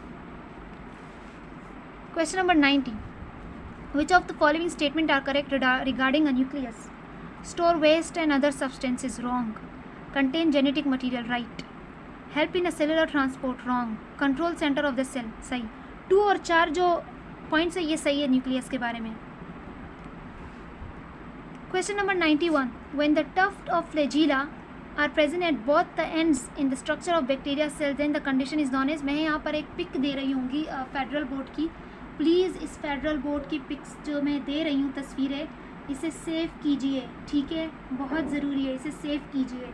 question number 90. Which of the following statement are correct regarding a nucleus? Store waste and other substances, wrong. Contain genetic material, right. Help in a cellular transport, wrong. Control center of the cell, सही। 2 और 4 जो points है ये सही है nucleus के बारे में। Question number 91, when the tuft of flagella are present at both the ends in the structure of bacteria cell then the condition is known as. मैं यहाँ पर एक पिक दे रही हूँगी फेडरल बोर्ड की, प्लीज़ इस फेडरल बोर्ड की पिक्स जो मैं दे रही हूँ तस्वीरें, इसे सेव कीजिए, ठीक है, बहुत ज़रूरी है, इसे सेव कीजिए।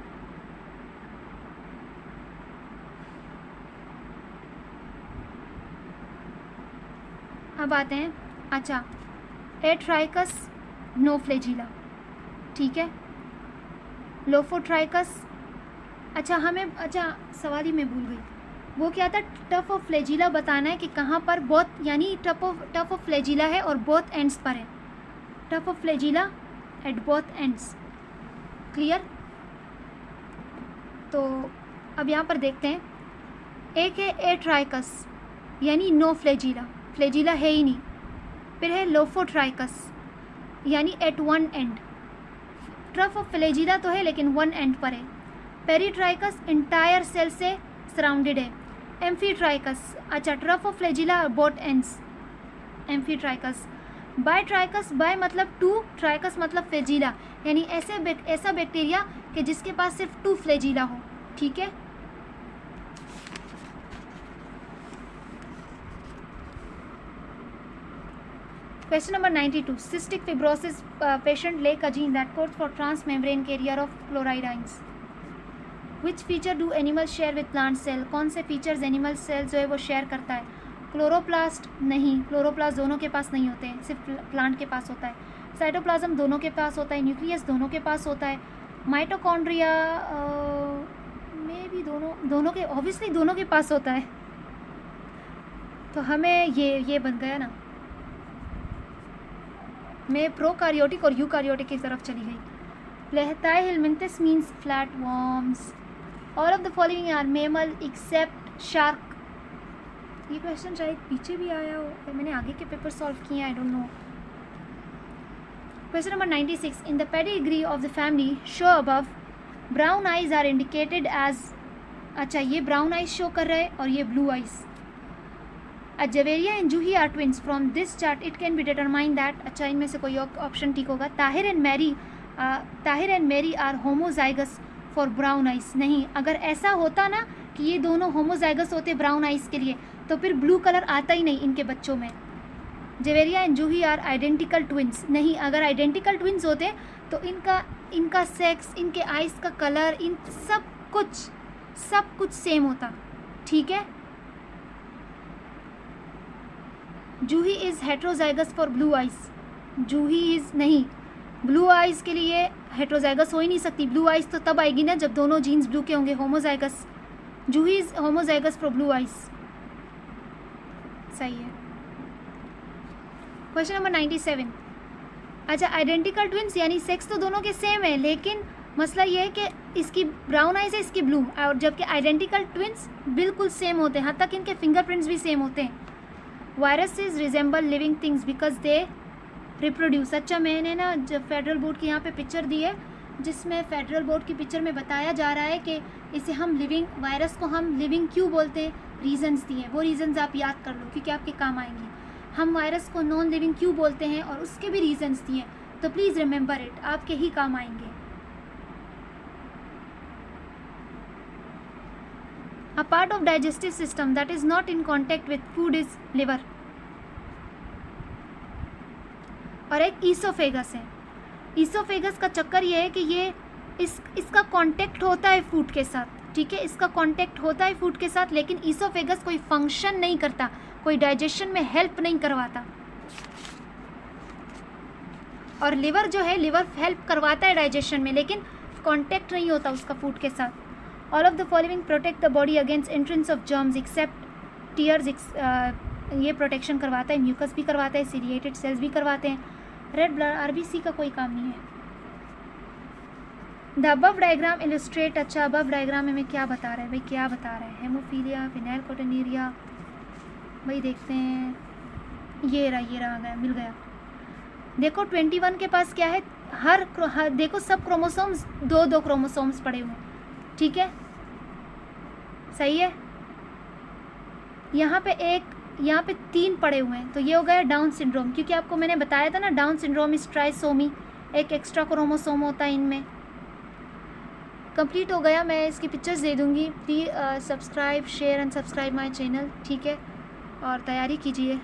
अब आते हैं, अच्छा, एट्राइकस नो फ्लैजिला, ठीक है, लोफोट्राइकस, अच्छा सवाल ही मैं भूल गई, वो क्या था, टफ ऑफ फ्लैजिला बताना है कि कहाँ पर बोथ, यानी टफ ऑफ फ्लैजिला है और बोथ एंड्स पर है, tough of flagella at both ends, clear. तो अब यहाँ पर देखते हैं, एक है एट्राइकस यानी नो फ्लैजिला, फ्लैजिला है ही नहीं, फिर है लोफोट्राइकस यानी एट वन एंड, ट्रफ ऑफ फ्लैजिला तो है लेकिन वन एंड पर है, पेरीट्राइकस इंटायर सेल से सराउंडेड है, एम्फीट्राइकस, अच्छा ट्रफ of flagella both ends, amphitrichous, bitrichous, bi मतलब टू, ट्राइकस मतलब फ्लैजिला, यानी ऐसा बैक्टीरिया कि जिसके पास सिर्फ 2 फ्लैजिला हो, ठीक है। Question number 92. Cystic fibrosis patient lack a gene that codes for transmembrane carrier of chloride ions. Which feature do animals share with plant cell? कौन से features animal cell जो है वो share करता है? क्लोरोप्लास्ट नहीं, क्लोरोप्लास्ट दोनों के पास नहीं होते हैं, सिर्फ प्लांट के पास होता है। साइटोप्लाज्म दोनों के पास होता है, न्यूक्लियस दोनों के पास होता है, माइटोकॉन्ड्रिया में भी दोनों के ऑब्वियसली दोनों के पास होता है। तो हमें ये बन गया ना, मैं प्रोकार्योटिक और यूकार्योटिक की तरफ चली गई। Platyhelminthes means flat worms. All of the following are mammal except shark. ये क्वेश्चन शायद पीछे भी आया हो, मैंने आगे के पेपर सॉल्व किए, I don't know. Question number 96, in the pedigree of the family show above brown eyes are indicated as, अच्छा ये ब्राउन आइज शो कर रहा है और ये blue eyes. Javeria and Juhi are twins. From this chart it can be determined that, अच्छा इनमें से कोई ऑप्शन ठीक होगा। Tahir and Mary are homozygous for brown eyes. नहीं, अगर ऐसा होता ना कि ये दोनों होमोजाइगस होते ब्राउन आइज के लिए तो फिर ब्लू कलर आता ही नहीं इनके बच्चों में। Javeria and Juhi are identical twins. नहीं, अगर आइडेंटिकल ट्विंस होते तो इनका सेक्स, इनके आइज का कलर, इन सब कुछ सेम होता, ठीक है। Juhi is heterozygous for blue eyes. Juhi is नहीं, ब्लू आइज के लिए हेट्रोजाइगस हो ही नहीं सकती। ब्लू आइज तो तब आएगी ना जब दोनों जीन्स ब्लू के होंगे, homozygous. Juhi is homozygous for blue eyes, सही है। क्वेश्चन नंबर 97, अच्छा आइडेंटिकल ट्विंस यानी सेक्स तो दोनों के सेम है, लेकिन मसला ये है कि इसकी ब्राउन आइज है, इसकी ब्लू, और जबकि आइडेंटिकल ट्विंस बिल्कुल सेम होते हैं, यहाँ तक इनके फिंगरप्रिंट्स भी सेम होते हैं। Viruses resemble living things because they reproduce. अच्छा मैंने ना जब फेडरल बोर्ड की यहाँ पे पिक्चर दी है, जिसमें फेडरल बोर्ड की पिक्चर में बताया जा रहा है कि इसे हम लिविंग, वायरस को हम लिविंग क्यों बोलते हैं, रीजंस दिए, वो रीजंस आप याद कर लो क्योंकि आपके काम आएंगे। हम वायरस को नॉन लिविंग क्यों बोलते हैं और उसके भी रीजंस दिए, तो प्लीज़ रिमेंबर इट, आपके ही काम आएंगे। A part of digestive system that is not in contact with food is liver. और एक ईसोफेगस है। ईसोफेगस का चक्कर ये है कि ये इसका कांटेक्ट होता है फूड के साथ, ठीक है, इसका कांटेक्ट होता है फूड के साथ, लेकिन ईसोफेगस कोई फंक्शन नहीं करता, कोई डाइजेशन में हेल्प नहीं करवाता। और लिवर जो है, लिवर हेल्प करवाता है डाइजेशन में, लेकिन कांटेक्ट नहीं होता उसका फूड के साथ। All of the following protect the body against entrance of germs except tears, ये प्रोटेक्शन करवाता है, म्यूकस भी करवाता है, सीरिएटेड सेल्स भी करवाते हैं। रेड ब्लड आरबीसी का कोई काम नहीं है। द अबव डायग्राम इलस्ट्रेट, अच्छा अबव डायग्राम में क्या बता रहा है भाई, क्या बता रहा है, हेमोफीलिया, फिनाइलकोटिनीरिया, भाई देखते हैं, ये रहा गया, मिल गया। देखो 21 के पास क्या है, हर देखो सब क्रोमोसोम्स दो क्रोमोसोम्स पड़े हुए हैं, ठीक है, सही है। यहाँ पे एक यहाँ पे 3 पड़े हुए हैं, तो ये हो गया डाउन सिंड्रोम, क्योंकि आपको मैंने बताया था ना डाउन सिंड्रोम इस ट्राइसोमी, एक एक्स्ट्रा क्रोमोसोम होता है इनमें। कंप्लीट हो गया, मैं इसकी पिक्चर्स दे दूँगी। Please subscribe share and subscribe my channel, ठीक है, और तैयारी कीजिए।